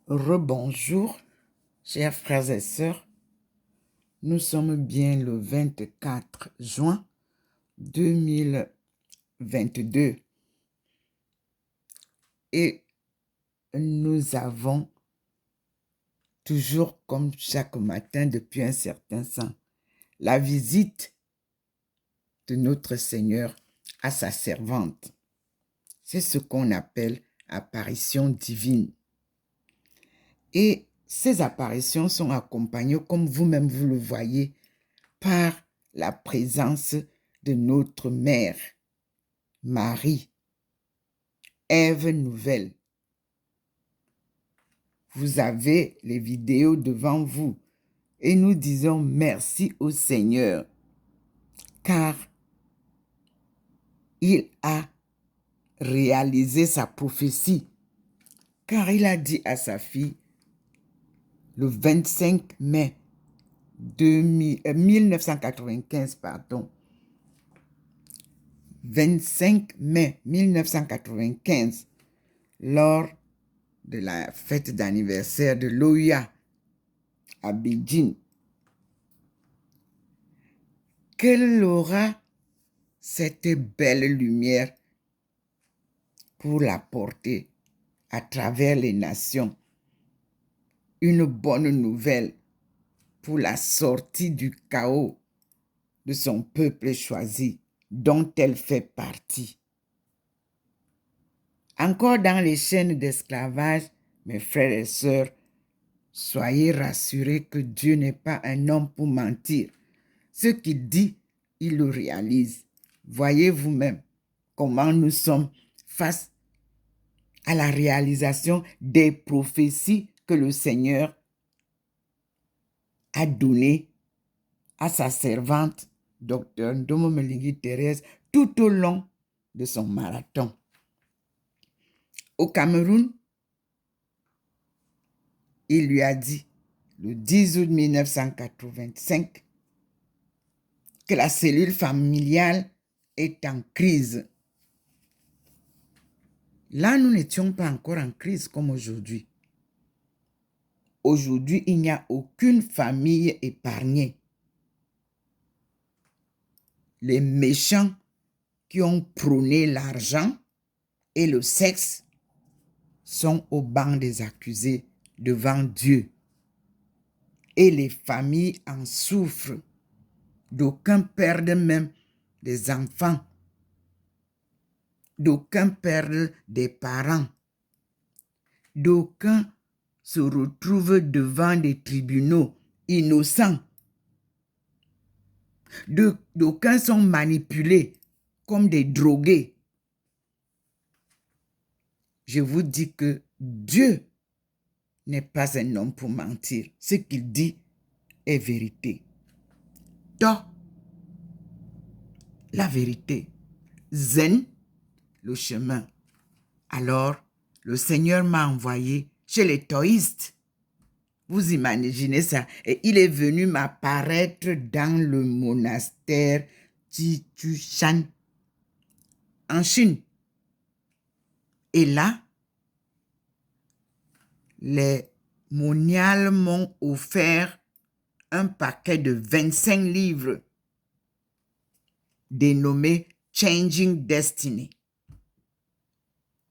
Rebonjour, chers frères et sœurs. Nous sommes bien le 24 juin 2022 et nous avons toujours, comme chaque matin depuis un certain temps, la visite de notre Seigneur à sa servante. C'est ce qu'on appelle apparition divine. Et ces apparitions sont accompagnées, comme vous-même vous le voyez, par la présence de notre mère, Marie, Ève nouvelle. Vous avez les vidéos devant vous et nous disons merci au Seigneur car il a réalisé sa prophétie, car il a dit à sa fille le 25 mai 1995, 25 mai 1995, lors de la fête d'anniversaire de l'OUA à Beijing, qu'elle aura cette belle lumière pour la porter à travers les nations. Une bonne nouvelle pour la sortie du chaos de son peuple choisi, dont elle fait partie. Encore dans les chaînes d'esclavage, mes frères et sœurs, soyez rassurés que Dieu n'est pas un homme pour mentir. Ce qu'il dit, il le réalise. Voyez vous-même comment nous sommes face à la réalisation des prophéties que le Seigneur a données à sa servante, Dr Ndomo Melingui Thérèse, tout au long de son marathon. Au Cameroun, il lui a dit, le 10 août 1985, que la cellule familiale est en crise. Là, nous n'étions pas encore en crise comme aujourd'hui. Aujourd'hui, il n'y a aucune famille épargnée. Les méchants qui ont prôné l'argent et le sexe sont au banc des accusés devant Dieu. Et les familles en souffrent. D'aucuns perdent même des enfants. D'aucuns perdent des parents. D'aucuns se retrouvent devant des tribunaux innocents. D'aucuns sont manipulés comme des drogués. Je vous dis que Dieu n'est pas un homme pour mentir. Ce qu'il dit est vérité. Donc, la vérité. Zen, le chemin. Alors, le Seigneur m'a envoyé chez les taoïstes. Vous imaginez ça? Et il est venu m'apparaître dans le monastère Chichushan en Chine. Et là, les moniales m'ont offert un paquet de 25 livres dénommé Changing Destiny.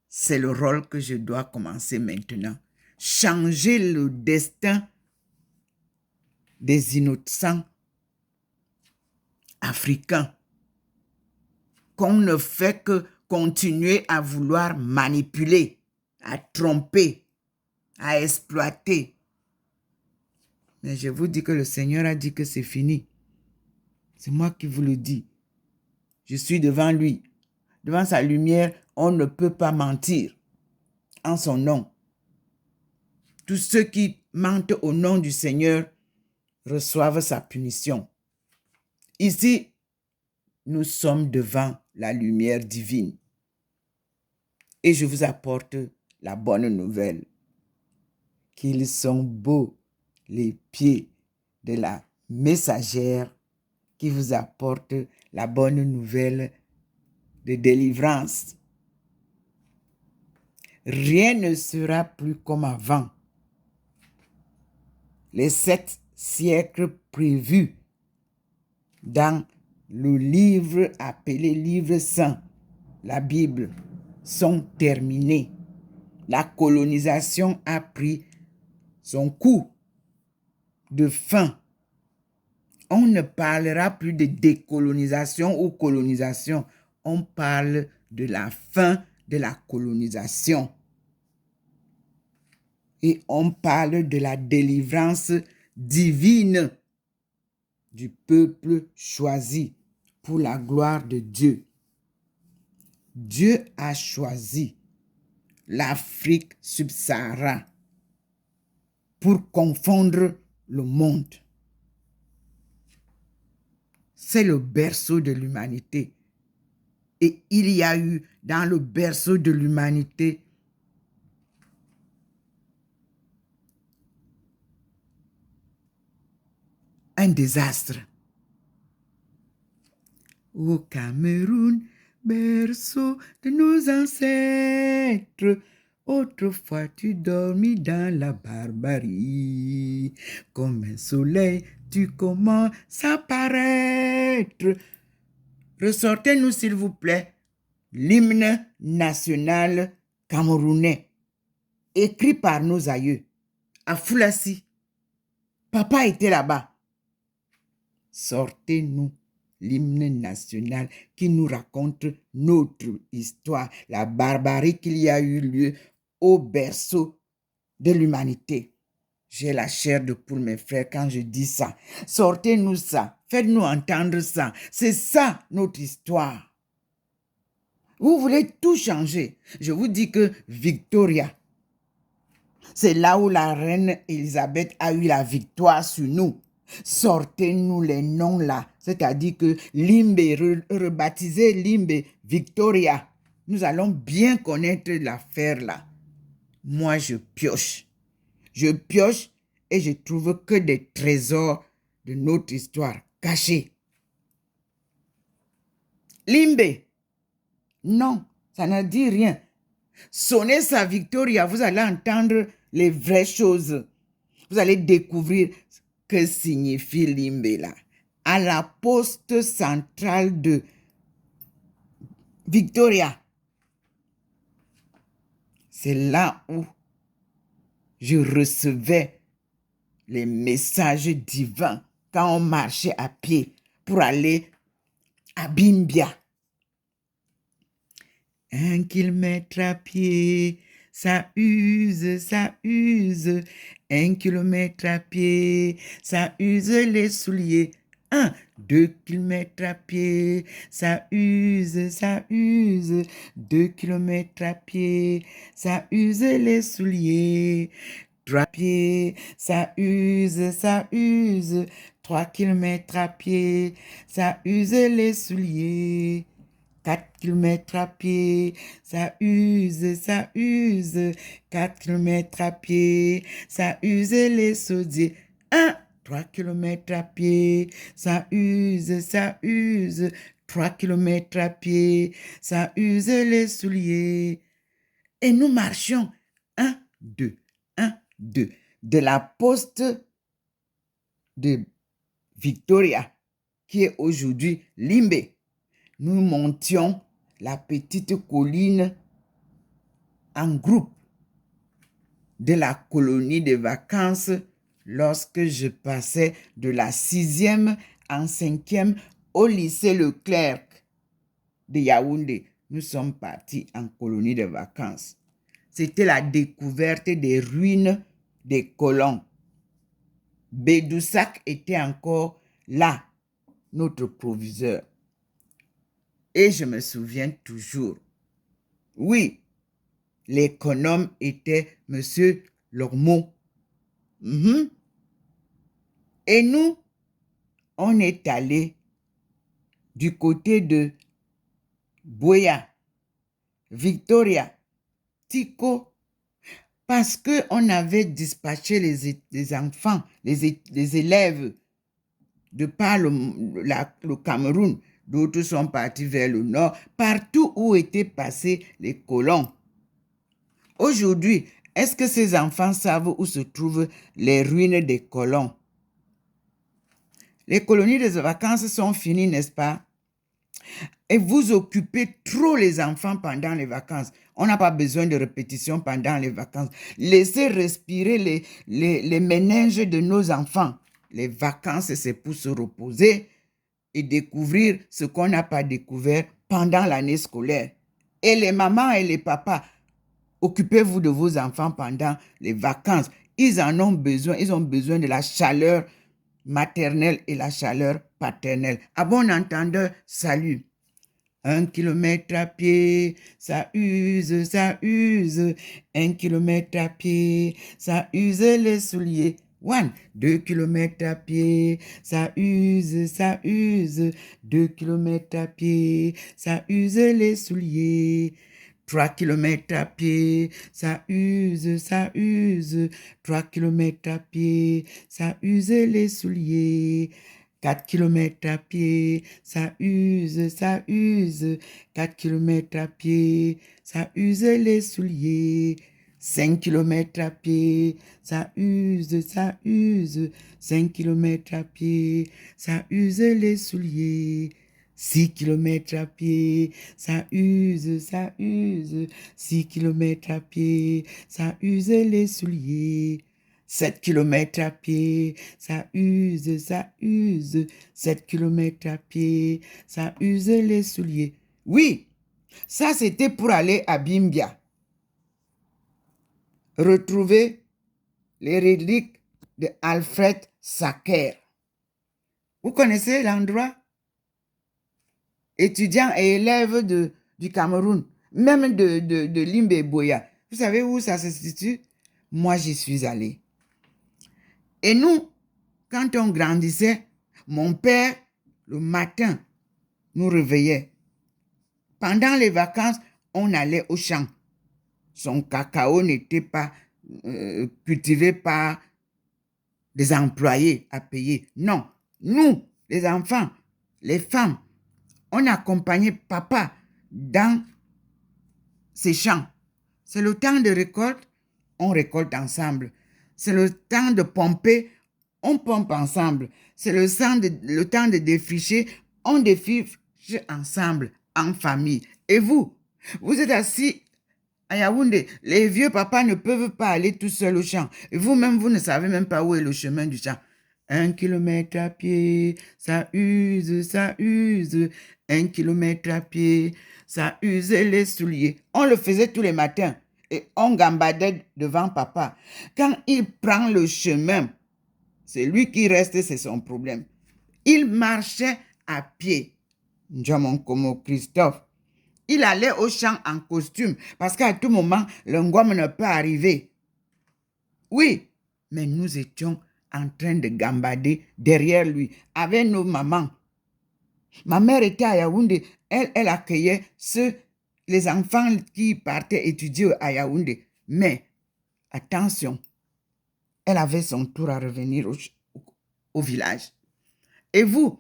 C'est le rôle que je dois commencer maintenant. Changer le destin des innocents africains qu'on ne fait que continuer à vouloir manipuler, à tromper, à exploiter. Mais je vous dis que le Seigneur a dit que c'est fini. C'est moi qui vous le dis. Je suis devant lui. Devant sa lumière, on ne peut pas mentir en son nom. Tous ceux qui mentent au nom du Seigneur reçoivent sa punition. Ici, nous sommes devant la lumière divine. Et je vous apporte la bonne nouvelle. Qu'ils sont beaux les pieds de la messagère qui vous apporte la bonne nouvelle de délivrance. rien ne sera plus comme avant. Les 7 siècles prévus dans le livre appelé livre saint, la Bible, sont terminés. La colonisation a pris son coup de fin. On ne parlera plus de décolonisation ou colonisation. On parle de la fin de la colonisation. Et on parle de la délivrance divine du peuple choisi pour la gloire de Dieu. Dieu a choisi l'Afrique subsaharienne pour confondre le monde. C'est le berceau de l'humanité. Et il y a eu dans le berceau de l'humanité un désastre. Au Cameroun, berceau de nos ancêtres, autrefois tu dormis dans la barbarie. Comme un soleil, tu commences à paraître. Ressortez-nous, s'il vous plaît, l'hymne national camerounais, écrit par nos aïeux, à Foulassi. Papa était là-bas. Sortez-nous l'hymne national qui nous raconte notre histoire, la barbarie qu'il y a eu lieu au berceau de l'humanité. J'ai la chair de poule, mes frères, quand je dis ça. Sortez-nous ça, faites-nous entendre ça. C'est ça notre histoire. Vous voulez tout changer. Je vous dis que Victoria, c'est là où la reine Elisabeth a eu la victoire sur nous. Sortez-nous les noms là. C'est-à-dire que Limbe, rebaptisé Limbe Victoria. Nous allons bien connaître l'affaire là. Moi, je pioche. Je pioche et je trouve que des trésors de notre histoire cachés. Limbe. Non, ça ne dit rien. Sonnez sa Victoria, vous allez entendre les vraies choses. Vous allez découvrir que signifie Limbe là. À la poste centrale de Victoria. C'est là où je recevais les messages divins quand on marchait à pied pour aller à Bimbia. 1 kilomètre à pied, ça use, ça use. 1 kilomètre à pied, ça use les souliers. 2 kilomètres à pied, ça use, ça use. 2 kilomètres à pied, ça use les souliers. 3 pieds, ça use, ça use. 3 kilomètres à pied, ça use les souliers. 4 kilomètres à pied, ça use, ça use. 4 kilomètres à pied, ça use les souliers. 3 kilomètres à pied, ça use, ça use. 3 kilomètres à pied, ça use les souliers. Et nous marchions 1, 2, 1, 2. De la poste de Victoria, qui est aujourd'hui Limbe. Nous montions la petite colline en groupe de la colonie de vacances lorsque je passais de la 6e en 5e au lycée Leclerc de Yaoundé. Nous sommes partis en colonie de vacances. C'était la découverte des ruines des colons. Bédoussac était encore là, notre proviseur. Et je me souviens toujours. Oui, l'économe était M. Lormeau. Et nous, on est allé du côté de Boya, Victoria, Tico, parce qu'on avait dispatché les enfants, les élèves de par le Cameroun. D'autres sont partis vers le nord, partout où étaient passés les colons. Aujourd'hui, est-ce que ces enfants savent où se trouvent les ruines des colons? Les colonies de vacances sont finies, n'est-ce pas? Et vous occupez trop les enfants pendant les vacances. On n'a pas besoin de répétition pendant les vacances. Laissez respirer les méninges de nos enfants. Les vacances, c'est pour se reposer et découvrir ce qu'on n'a pas découvert pendant l'année scolaire. Et les mamans et les papas, occupez-vous de vos enfants pendant les vacances. Ils en ont besoin. Ils ont besoin de la chaleur maternelle et la chaleur paternelle. À bon entendeur, salut. 1 kilomètre à pied, ça use, ça use. 1 kilomètre à pied, ça use les souliers. 2 kilomètres à pied, ça use, ça use. 2 kilomètres à pied, ça use les souliers. 3 kilomètres à pied, ça use, ça use. 3 kilomètres à pied, ça use les souliers. 4 kilomètres à pied, ça use, ça use. 4 kilomètres à pied, ça use les souliers. 5 kilomètres à pied, ça use, ça use. 5 kilomètres à pied, ça use les souliers. 6 kilomètres à pied, ça use, ça use. 6 kilomètres à pied, ça use les souliers. 7 kilomètres à pied, ça use, ça use. 7 kilomètres à pied, ça use les souliers. Oui, ça c'était pour aller à Bimbia. Retrouver les reliques de Alfred Sacker. Vous connaissez l'endroit? Étudiants et élèves du Cameroun, même de Limbe Boya. Vous savez où ça se situe? Moi, j'y suis allé. Et nous, quand on grandissait, mon père, le matin, nous réveillait. Pendant les vacances, on allait au champ. Son cacao n'était pas cultivé par des employés à payer. Non, nous, les enfants, les femmes, on accompagnait papa dans ces champs. C'est le temps de récolte, on récolte ensemble. C'est le temps de pomper, on pompe ensemble. C'est le temps de défricher, on défriche ensemble, en famille. Et vous, vous êtes assis à Yaoundé, les vieux papas ne peuvent pas aller tout seuls au champ. Et vous-même, vous ne savez même pas où est le chemin du champ. 1 kilomètre à pied, ça use, ça use. 1 kilomètre à pied, ça use les souliers. On le faisait tous les matins et on gambadait devant papa. Quand il prend le chemin, c'est lui qui reste, c'est son problème. Il marchait à pied. Njamon comme Christophe. Il allait au champ en costume parce qu'à tout moment, le ngom ne peut arriver. Oui, mais nous étions en train de gambader derrière lui avec nos mamans. Ma mère était à Yaoundé. Elle accueillait les enfants qui partaient étudier à Yaoundé. Mais attention, elle avait son tour à revenir au village. Et vous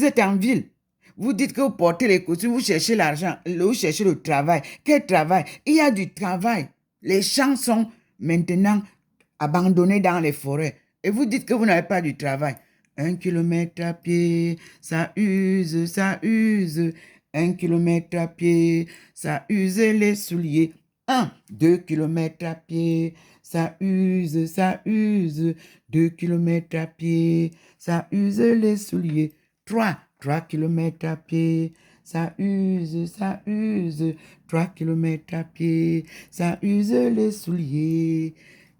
êtes en ville. Vous dites que vous portez les costumes, vous cherchez l'argent, vous cherchez le travail. Quel travail? Il y a du travail. Les champs sont maintenant abandonnés dans les forêts. Et vous dites que vous n'avez pas du travail. 1 kilomètre à pied, ça use, ça use. 1 kilomètre à pied, ça use les souliers. 2 kilomètres à pied, ça use, ça use. 2 kilomètres à pied, ça use les souliers. 3 kilomètres à pied, ça use, ça use. 3 kilomètres à pied, ça use les souliers.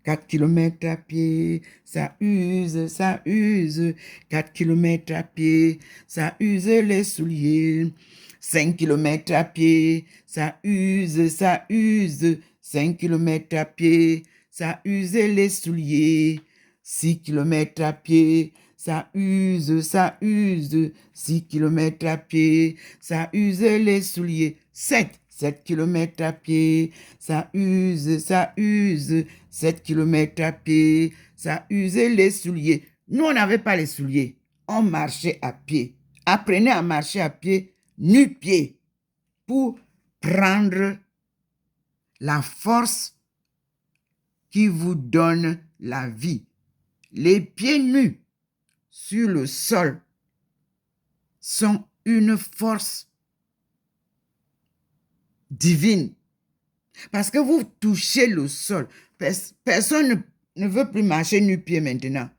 4 kilomètres à pied, ça use, ça use. 4 kilomètres à pied, ça use les souliers. 5 kilomètres à pied, ça use, ça use. 5 kilomètres à pied, ça use les souliers. 6 kilomètres à pied, ça use, ça use. 6 kilomètres à pied, ça use les souliers. 7 kilomètres à pied, ça use, ça use. 7 kilomètres à pied, ça use les souliers. Nous, on n'avait pas les souliers. On marchait à pied. Apprenez à marcher à pied, nu-pied, pour prendre la force qui vous donne la vie. Les pieds nus sur le sol sont une force divine. Parce que vous touchez le sol. Personne ne veut plus marcher nu-pied maintenant.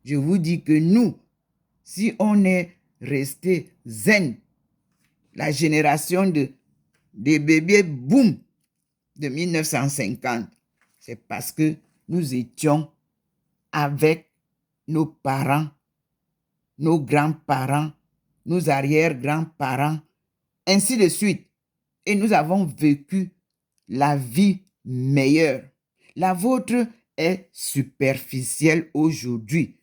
Je vous dis que nous, si on est resté zen, la génération des bébés boom de 1950, c'est parce que nous étions avec nos parents, nos grands-parents, nos arrière-grands-parents, ainsi de suite. Et nous avons vécu la vie meilleure. La vôtre est superficielle aujourd'hui.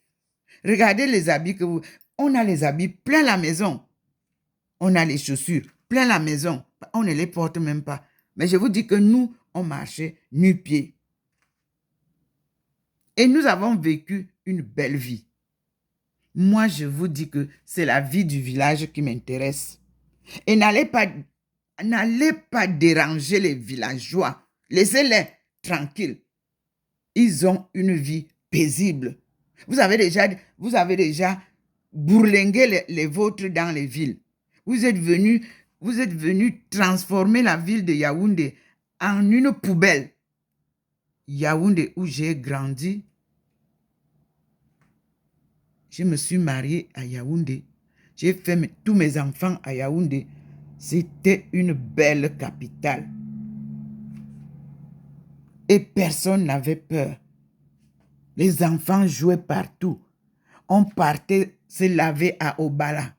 Regardez les habits que vous... On a les habits plein la maison. On a les chaussures plein la maison. On ne les porte même pas. Mais je vous dis que nous, on marchait nu-pieds. Et nous avons vécu une belle vie. Moi, je vous dis que c'est la vie du village qui m'intéresse. Et n'allez pas déranger les villageois. Laissez-les tranquilles. Ils ont une vie paisible. Vous avez déjà bourlingué les vôtres dans les villes. Vous êtes venus transformer la ville de Yaoundé en une poubelle. Yaoundé, où j'ai grandi, je me suis mariée à Yaoundé. J'ai fait tous mes enfants à Yaoundé. C'était une belle capitale. Et personne n'avait peur. Les enfants jouaient partout. On partait se laver à Obala.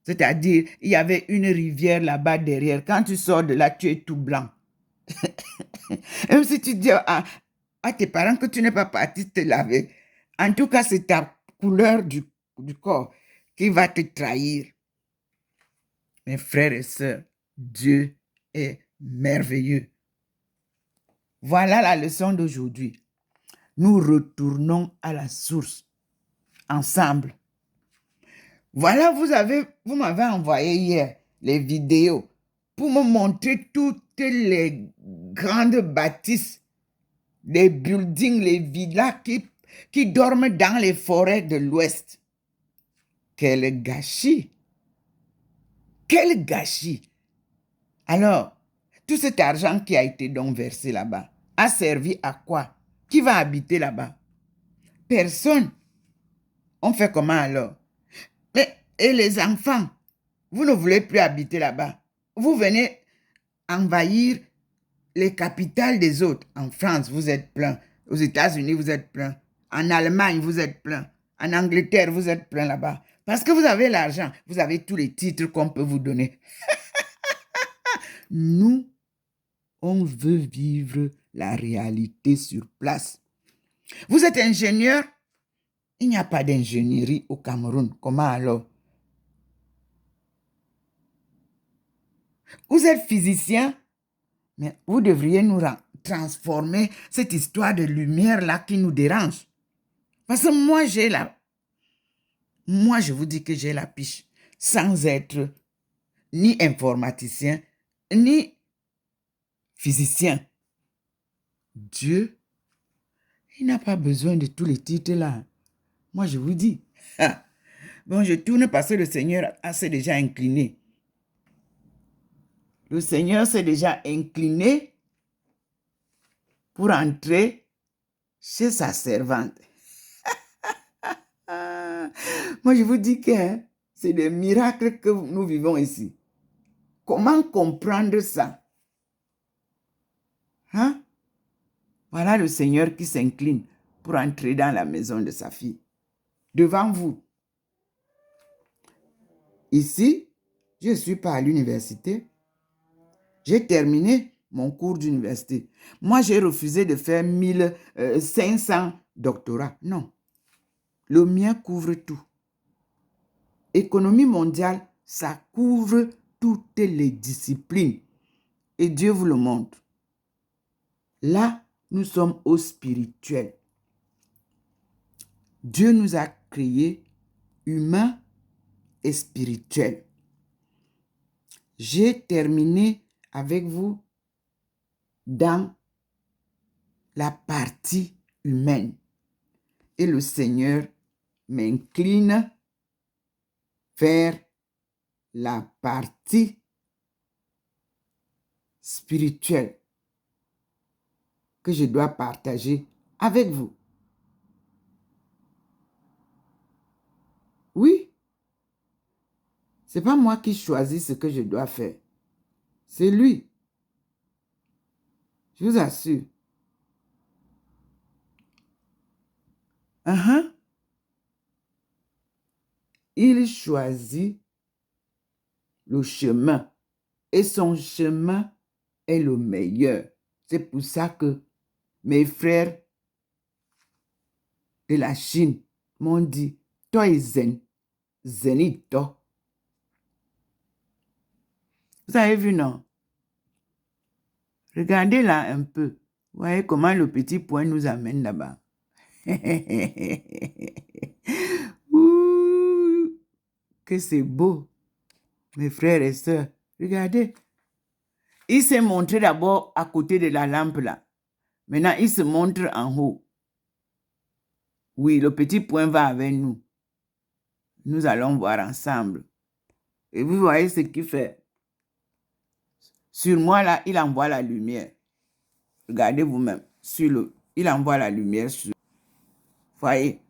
C'est-à-dire, il y avait une rivière là-bas derrière. Quand tu sors de là, tu es tout blanc. Même si tu dis à tes parents que tu n'es pas parti te laver, en tout cas, c'est ta couleur du corps qui va te trahir. Mes frères et sœurs, Dieu est merveilleux. Voilà la leçon d'aujourd'hui. Nous retournons à la source, ensemble. Voilà, vous m'avez envoyé hier les vidéos pour me montrer toutes les grandes bâtisses, les buildings, les villas qui dorment dans les forêts de l'Ouest. Quel gâchis! Quel gâchis! Alors, tout cet argent qui a été donc versé là-bas a servi à quoi? Qui va habiter là-bas? Personne. On fait comment alors? Et les enfants, vous ne voulez plus habiter là-bas. Vous venez envahir les capitales des autres. En France, vous êtes plein. Aux États-Unis, vous êtes plein. En Allemagne, vous êtes plein. En Angleterre, vous êtes plein là-bas. Parce que vous avez l'argent. Vous avez tous les titres qu'on peut vous donner. Nous, on veut vivre la réalité sur place. Vous êtes ingénieur? Il n'y a pas d'ingénierie au Cameroun. Comment alors? Vous êtes physicien? Mais vous devriez nous transformer cette histoire de lumière-là qui nous dérange. Parce que moi, je vous dis que j'ai la piche sans être ni informaticien, ni physicien. Dieu, il n'a pas besoin de tous les titres-là. Moi, je vous dis. Bon, je tourne parce que le Seigneur s'est déjà incliné. Le Seigneur s'est déjà incliné pour entrer chez sa servante. Moi, je vous dis que c'est des miracles que nous vivons ici. Comment comprendre ça? Hein? Voilà le Seigneur qui s'incline pour entrer dans la maison de sa fille. Devant vous. Ici, je ne suis pas à l'université. J'ai terminé mon cours d'université. Moi, j'ai refusé de faire 1500 doctorats. Non. Le mien couvre tout. Économie mondiale, ça couvre toutes les disciplines. Et Dieu vous le montre. Là, nous sommes au spirituel. Dieu nous a créés humains et spirituels. J'ai terminé avec vous dans la partie humaine. Et le Seigneur m'incline vers la partie spirituelle que je dois partager avec vous. Oui, c'est pas moi qui choisis ce que je dois faire. C'est lui. Je vous assure. Il choisit le chemin et son chemin est le meilleur. C'est pour ça que mes frères de la Chine m'ont dit, toi et Zenito. Vous avez vu, non? Regardez là un peu. Vous voyez comment le petit point nous amène là-bas. Ouh, que c'est beau, mes frères et sœurs. Regardez. Il s'est montré d'abord à côté de la lampe là. Maintenant, il se montre en haut. Oui, le petit point va avec nous. Nous allons voir ensemble. Et vous voyez ce qu'il fait. Sur moi là, il envoie la lumière. Regardez vous-même. Il envoie la lumière sur. Voyez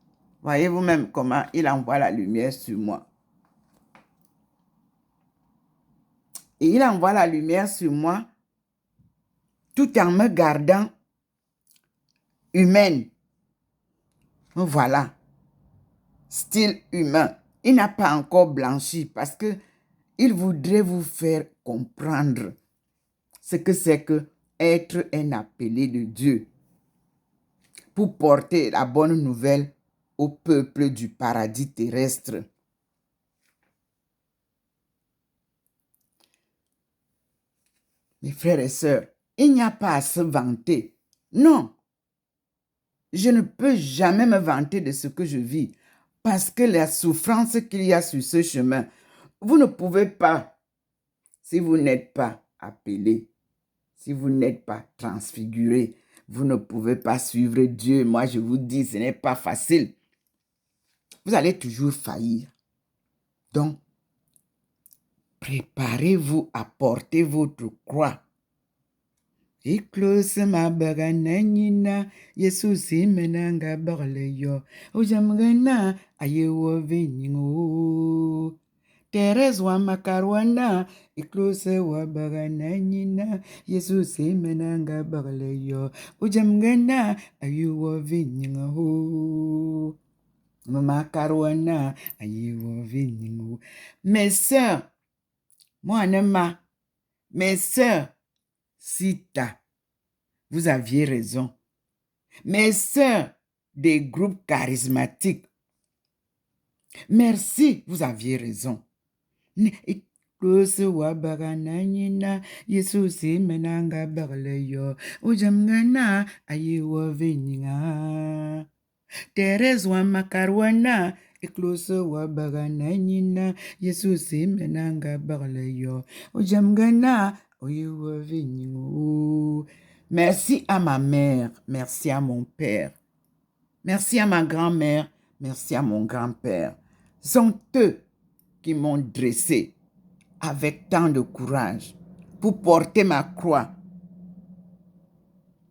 vous-même comment il envoie la lumière sur moi. Et il envoie la lumière sur moi tout en me gardant humaine. Voilà. Style humain. Il n'a pas encore blanchi parce que il voudrait vous faire comprendre ce que c'est que être un appelé de Dieu pour porter la bonne nouvelle au peuple du paradis terrestre. Mes frères et sœurs, il n'y a pas à se vanter. Non, je ne peux jamais me vanter de ce que je vis parce que la souffrance qu'il y a sur ce chemin, vous ne pouvez pas, si vous n'êtes pas appelé, si vous n'êtes pas transfiguré, vous ne pouvez pas suivre Dieu. Moi, je vous dis, ce n'est pas facile. Vous allez toujours faillir. Donc, préparez-vous à porter votre croix. Iklose ma bagana nyina Yesusi menanga bagle yo ujamgana ayewo vinyingo Teres wa makarwana iklose wa bagana nyina Yesusi menanga bagle yo ujamgana ayewo vinyingo makarwana ayewo vinyingo. Mes sœurs, moi nema, mes sœurs, Sita, vous aviez raison. Mes sœurs des groupes charismatiques, merci, vous aviez raison. Thérèse wa makarwana iklose wa bagana nyina Yesusi menanga bagleyo ojamgana oyewa vinyingo. Merci à ma mère, merci à mon père, merci à ma grand-mère, merci à mon grand-père. Ce sont eux qui m'ont dressé avec tant de courage pour porter ma croix.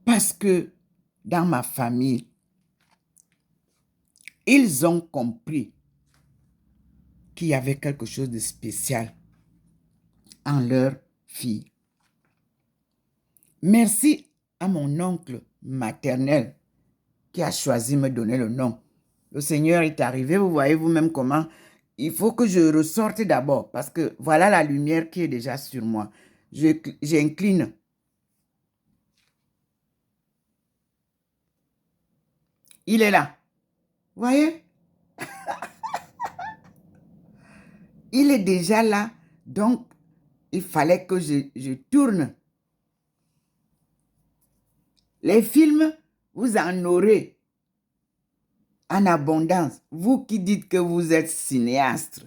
Parce que dans ma famille, ils ont compris qu'il y avait quelque chose de spécial en leur fille. Merci à mon oncle maternel qui a choisi de me donner le nom. Le Seigneur est arrivé, vous voyez vous-même comment il faut que je ressorte d'abord parce que voilà la lumière qui est déjà sur moi. J'incline. Il est là. Vous voyez? Il est déjà là, donc il fallait que je tourne. Les films, vous en aurez en abondance. Vous qui dites que vous êtes cinéaste,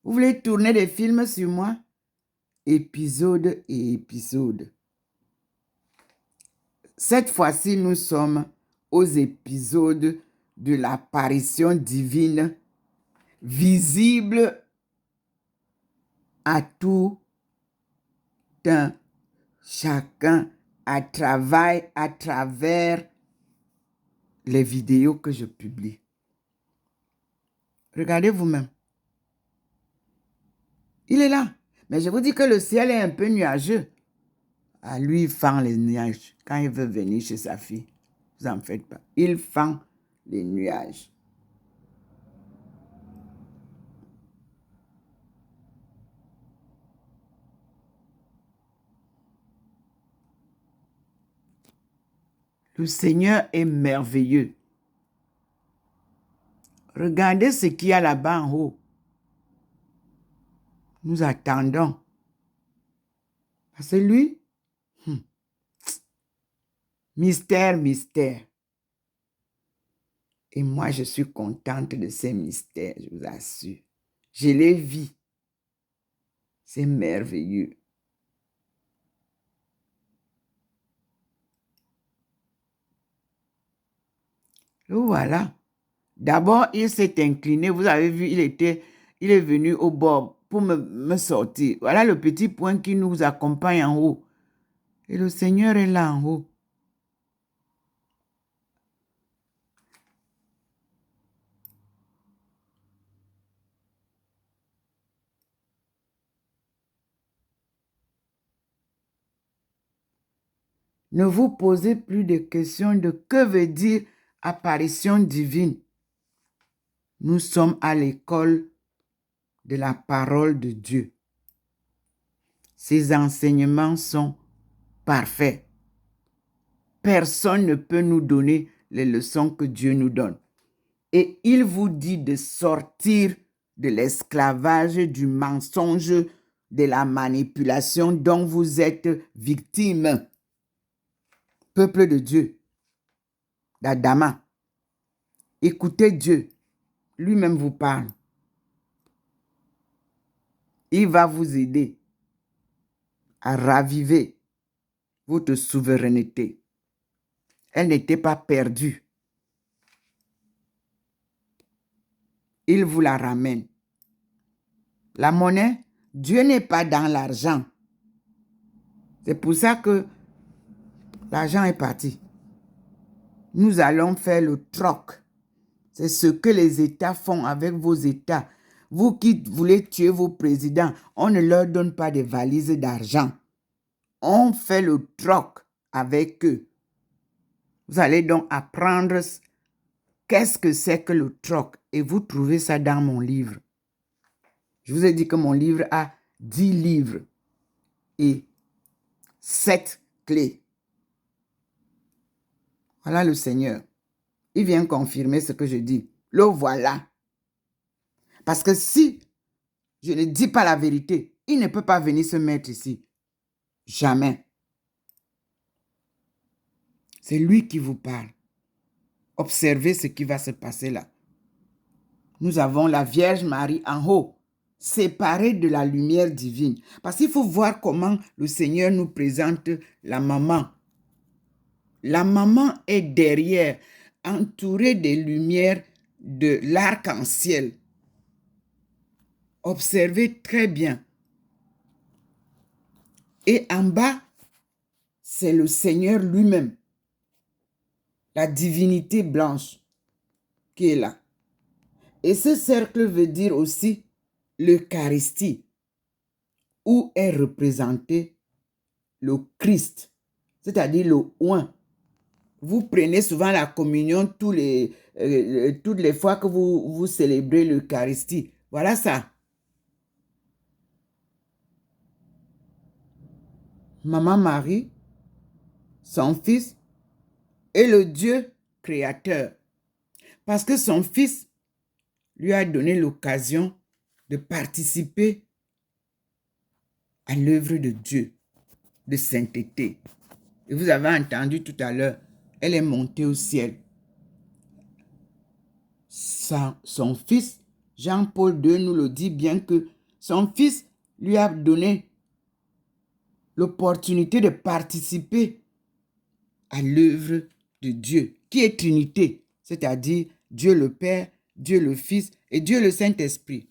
vous voulez tourner des films sur moi? Épisode et épisode. Cette fois-ci, nous sommes aux épisodes de l'apparition divine visible à tout un chacun à travers les vidéos que je publie. Regardez vous-même. Il est là. Mais je vous dis que le ciel est un peu nuageux. À lui, il fend les nuages quand il veut venir chez sa fille. Vous en faites pas. Il fend les nuages. Le Seigneur est merveilleux. Regardez ce qu'il y a là-bas en haut. Nous attendons. C'est lui. Mystère, mystère. Et moi, je suis contente de ces mystères, je vous assure. Je les vis. C'est merveilleux. Le voilà. D'abord, il s'est incliné. Vous avez vu, il est venu au bord pour me sortir. Voilà le petit point qui nous accompagne en haut. Et le Seigneur est là en haut. Ne vous posez plus de questions de que veut dire apparition divine. Nous sommes à l'école de la parole de Dieu. Ces enseignements sont parfaits. Personne ne peut nous donner les leçons que Dieu nous donne. Et il vous dit de sortir de l'esclavage, du mensonge, de la manipulation dont vous êtes victime. Peuple de Dieu, d'Adama, écoutez Dieu, lui-même vous parle. Il va vous aider à raviver votre souveraineté. Elle n'était pas perdue. Il vous la ramène. La monnaie, Dieu n'est pas dans l'argent. C'est pour ça que l'argent est parti. Nous allons faire le troc. C'est ce que les États font avec vos États. Vous qui voulez tuer vos présidents, on ne leur donne pas des valises d'argent. On fait le troc avec eux. Vous allez donc apprendre qu'est-ce que c'est que le troc. Et vous trouvez ça dans mon livre. Je vous ai dit que mon livre a 10 livres et 7 clés. Voilà le Seigneur. Il vient confirmer ce que je dis. Le voilà. Parce que si je ne dis pas la vérité, il ne peut pas venir se mettre ici. Jamais. C'est lui qui vous parle. Observez ce qui va se passer là. Nous avons la Vierge Marie en haut, séparée de la lumière divine. Parce qu'il faut voir comment le Seigneur nous présente la maman. La maman est derrière, entourée des lumières de l'arc-en-ciel. Observez très bien. Et en bas, c'est le Seigneur lui-même. La divinité blanche qui est là. Et ce cercle veut dire aussi l'Eucharistie, où est représenté le Christ, c'est-à-dire le oint. Vous prenez souvent la communion toutes les fois que vous célébrez l'Eucharistie. Voilà ça. Maman Marie, son fils, est le Dieu créateur. Parce que son fils lui a donné l'occasion de participer à l'œuvre de Dieu, de sainteté. Et vous avez entendu tout à l'heure, elle est montée au ciel. Son fils, Jean-Paul II nous le dit bien que son fils lui a donné l'opportunité de participer à l'œuvre de Dieu, qui est Trinité, c'est-à-dire Dieu le Père, Dieu le Fils et Dieu le Saint-Esprit.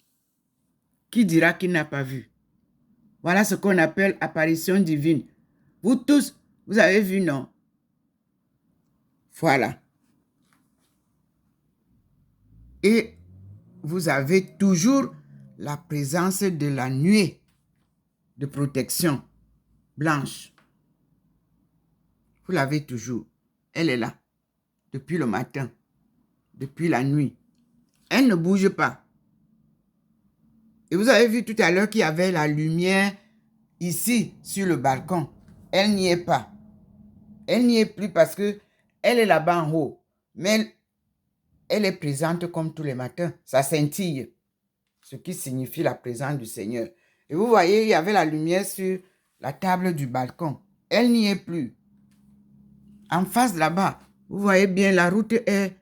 Qui dira qu'il n'a pas vu? Voilà ce qu'on appelle apparition divine. Vous tous, vous avez vu, non? Voilà. Et vous avez toujours la présence de la nuée de protection blanche. Vous l'avez toujours. Elle est là. Depuis le matin. Depuis la nuit. Elle ne bouge pas. Et vous avez vu tout à l'heure qu'il y avait la lumière ici, sur le balcon. Elle n'y est pas. Elle n'y est plus parce que elle est là-bas en haut. Mais elle est présente comme tous les matins. Ça scintille. Ce qui signifie la présence du Seigneur. Et vous voyez, il y avait la lumière sur la table du balcon. Elle n'y est plus. En face là-bas, vous voyez bien, la route est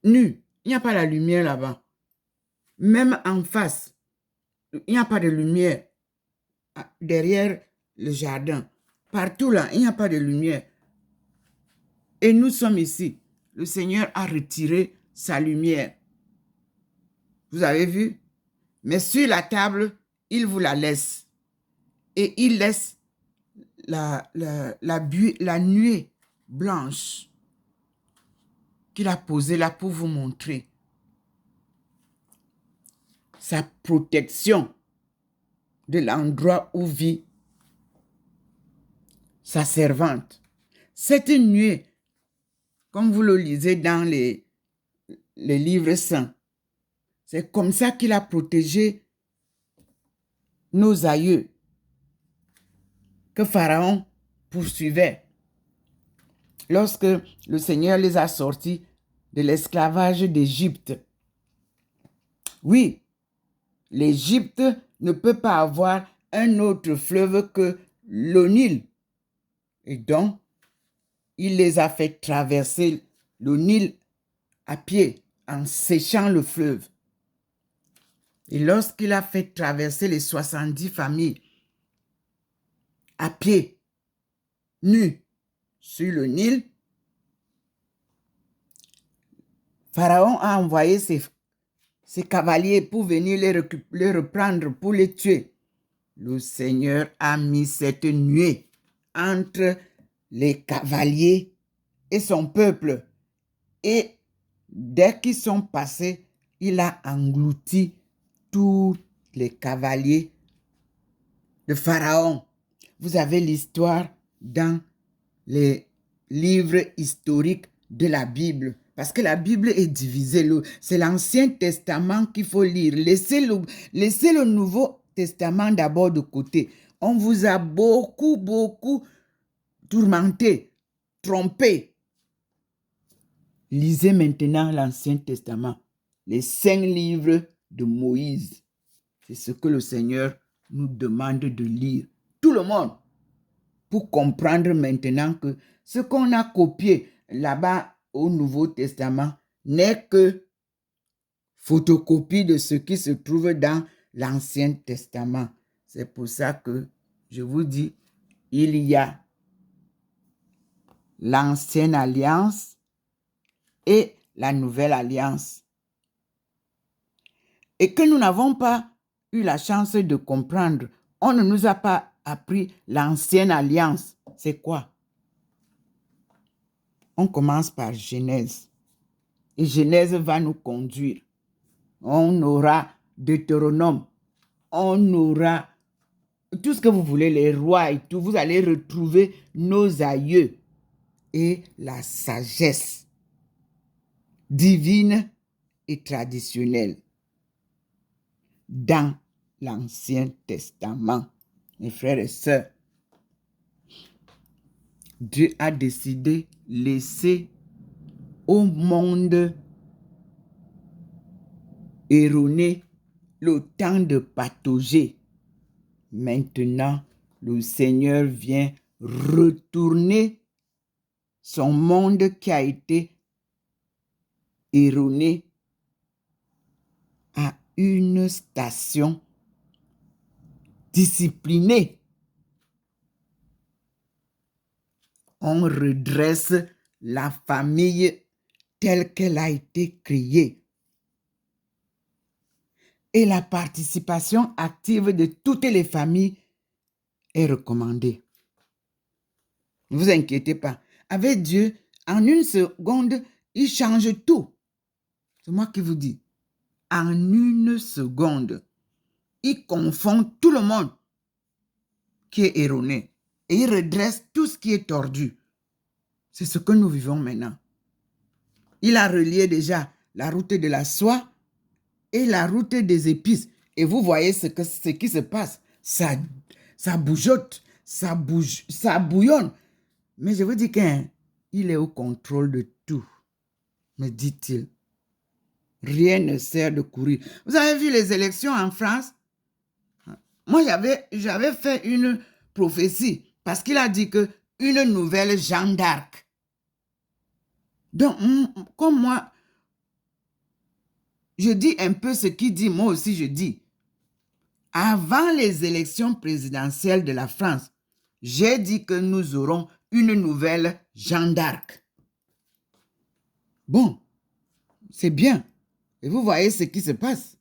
nue. Il n'y a pas la lumière là-bas. Même en face, il n'y a pas de lumière. Derrière le jardin. Partout là, il n'y a pas de lumière. Et nous sommes ici. Le Seigneur a retiré sa lumière. Vous avez vu? Mais sur la table, il vous la laisse. Et il laisse la nuée blanche qu'il a posée là pour vous montrer sa protection de l'endroit où vit sa servante. Cette nuée, comme vous le lisez dans les livres saints, c'est comme ça qu'il a protégé nos aïeux que Pharaon poursuivait lorsque le Seigneur les a sortis de l'esclavage d'Égypte. Oui, l'Égypte ne peut pas avoir un autre fleuve que le Nil. Et donc, il les a fait traverser le Nil à pied en séchant le fleuve. Et lorsqu'il a fait traverser les 70 familles à pied, nus, sur le Nil, Pharaon a envoyé ses cavaliers pour venir les reprendre, pour les tuer. Le Seigneur a mis cette nuée entre les cavaliers et son peuple. Et dès qu'ils sont passés, il a englouti tous les cavaliers de Pharaon. Vous avez l'histoire dans les livres historiques de la Bible. Parce que la Bible est divisée. C'est l'Ancien Testament qu'il faut lire. Laissez le Nouveau Testament d'abord de côté. On vous a beaucoup tourmenté, trompé. Lisez maintenant l'Ancien Testament, les 5 livres de Moïse. C'est ce que le Seigneur nous demande de lire. Tout le monde. Pour comprendre maintenant que ce qu'on a copié là-bas au Nouveau Testament n'est que photocopie de ce qui se trouve dans l'Ancien Testament. C'est pour ça que je vous dis, il y a l'Ancienne Alliance et la Nouvelle Alliance. Et que nous n'avons pas eu la chance de comprendre. On ne nous a pas appris l'Ancienne Alliance. C'est quoi? On commence par Genèse. Et Genèse va nous conduire. On aura Deutéronome. On aura tout ce que vous voulez, les rois et tout. Vous allez retrouver nos aïeux et la sagesse divine et traditionnelle dans l'Ancien Testament. Mes frères et sœurs, Dieu a décidé de laisser au monde erroné le temps de patauger. Maintenant, le Seigneur vient retourner son monde qui a été erroné à une station disciplinée. on redresse la famille telle qu'elle a été créée. Et la participation active de toutes les familles est recommandée. Ne vous inquiétez pas. Avec Dieu, en une seconde, il change tout. C'est moi qui vous dis. En une seconde, il confond tout le monde qui est erroné. Et il redresse tout ce qui est tordu. C'est ce que nous vivons maintenant. Il a relié déjà la route de la soie et la route des épices. Et vous voyez ce qui se passe. Ça bougeote, ça bouillonne. Mais je vous dis qu'il est au contrôle de tout, me dit-il. Rien ne sert de courir. Vous avez vu les élections en France? Moi, j'avais fait une prophétie parce qu'il a dit que une nouvelle Jeanne d'Arc. Donc, comme moi, je dis un peu ce qu'il dit, moi aussi je dis. Avant les élections présidentielles de la France, j'ai dit que nous aurons une nouvelle Jeanne d'Arc. Bon, c'est bien. Et vous voyez ce qui se passe.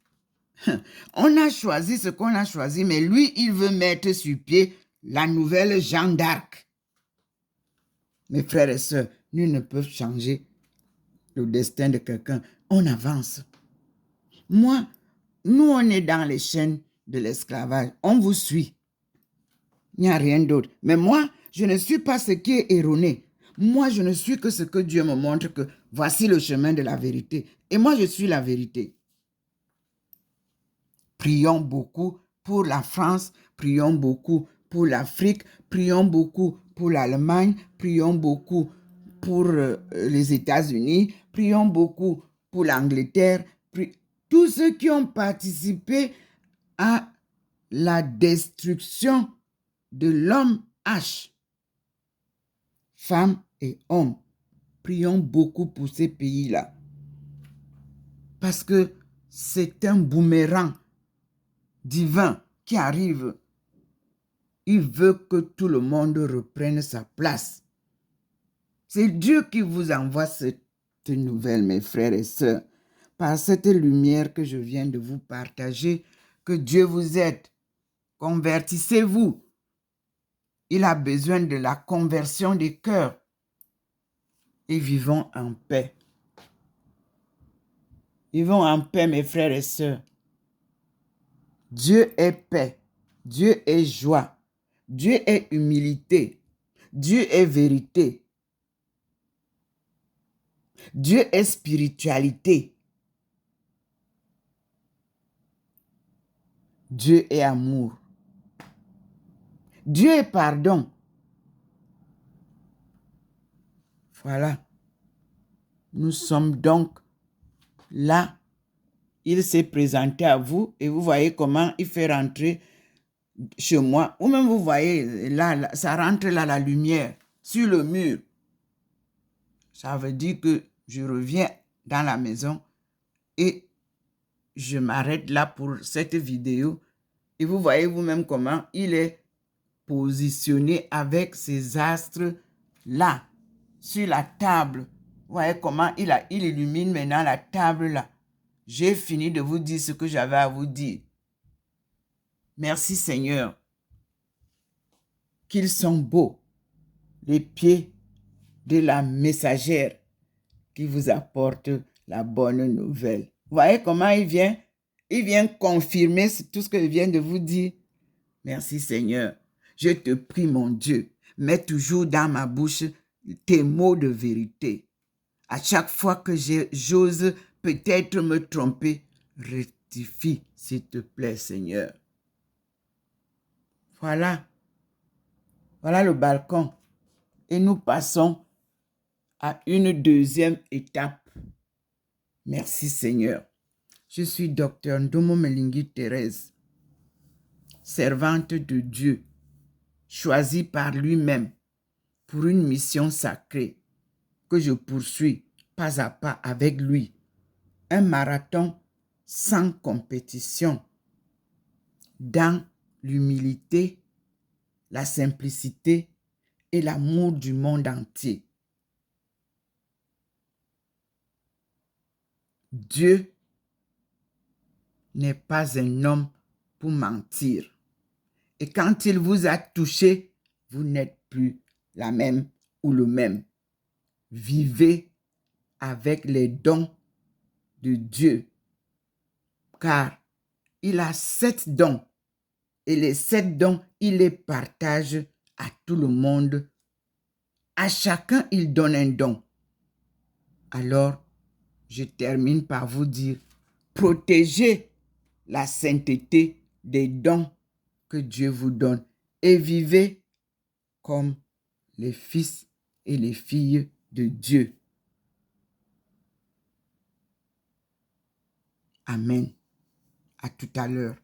On a choisi ce qu'on a choisi, mais lui, il veut mettre sur pied la nouvelle Jeanne d'Arc. Mes frères et sœurs, nul ne peut changer le destin de quelqu'un. On avance. Moi, nous, on est dans les chaînes de l'esclavage. On vous suit. Il n'y a rien d'autre. Mais moi, je ne suis pas ce qui est erroné. Moi, je ne suis que ce que Dieu me montre que voici le chemin de la vérité. Et moi, je suis la vérité. Prions beaucoup pour la France, prions beaucoup pour l'Afrique, prions beaucoup pour l'Allemagne, prions beaucoup pour les États-Unis, prions beaucoup pour l'Angleterre, tous ceux qui ont participé à la destruction de l'homme H, femmes et hommes. Prions beaucoup pour ces pays-là. Parce que c'est un boomerang divin qui arrive. Il veut que tout le monde reprenne sa place. C'est Dieu qui vous envoie cette nouvelle, mes frères et sœurs. Par cette lumière que je viens de vous partager, que Dieu vous aide. Convertissez-vous. Il a besoin de la conversion des cœurs. Et vivons en paix. Vivons en paix, mes frères et sœurs. Dieu est paix. Dieu est joie. Dieu est humilité. Dieu est vérité. Dieu est spiritualité. Dieu est amour. Dieu est pardon. Voilà. Nous sommes donc là. Il s'est présenté à vous et vous voyez comment il fait rentrer chez moi. Ou même vous voyez, là, ça rentre là la lumière sur le mur. Ça veut dire que je reviens dans la maison et je m'arrête là pour cette vidéo. Et vous voyez vous-même comment il est positionné avec ces astres là, sur la table. Vous voyez comment il illumine maintenant la table là. J'ai fini de vous dire ce que j'avais à vous dire. Merci Seigneur. Qu'ils sont beaux, les pieds de la messagère qui vous apporte la bonne nouvelle. Vous voyez comment il vient confirmer tout ce que je viens de vous dire. Merci Seigneur. Je te prie mon Dieu, mets toujours dans ma bouche tes mots de vérité. À chaque fois que j'ose peut-être me tromper, rectifie s'il te plaît Seigneur. Voilà. Voilà le balcon. Et nous passons à une deuxième étape. Merci Seigneur. Je suis Dr Ndomo Melingi Thérèse, servante de Dieu, choisie par lui-même pour une mission sacrée que je poursuis pas à pas avec lui. Un marathon sans compétition, dans l'humilité, la simplicité et l'amour du monde entier. Dieu n'est pas un homme pour mentir. Et quand il vous a touché, vous n'êtes plus la même ou le même. Vivez avec les dons de Dieu, car il a 7 dons. Et les 7 dons, il les partage à tout le monde. À chacun, il donne un don. Alors, je termine par vous dire, protégez la sainteté des dons que Dieu vous donne et vivez comme les fils et les filles de Dieu. Amen. À tout à l'heure,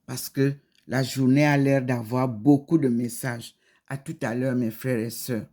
parce que la journée a l'air d'avoir beaucoup de messages. À tout à l'heure, mes frères et sœurs.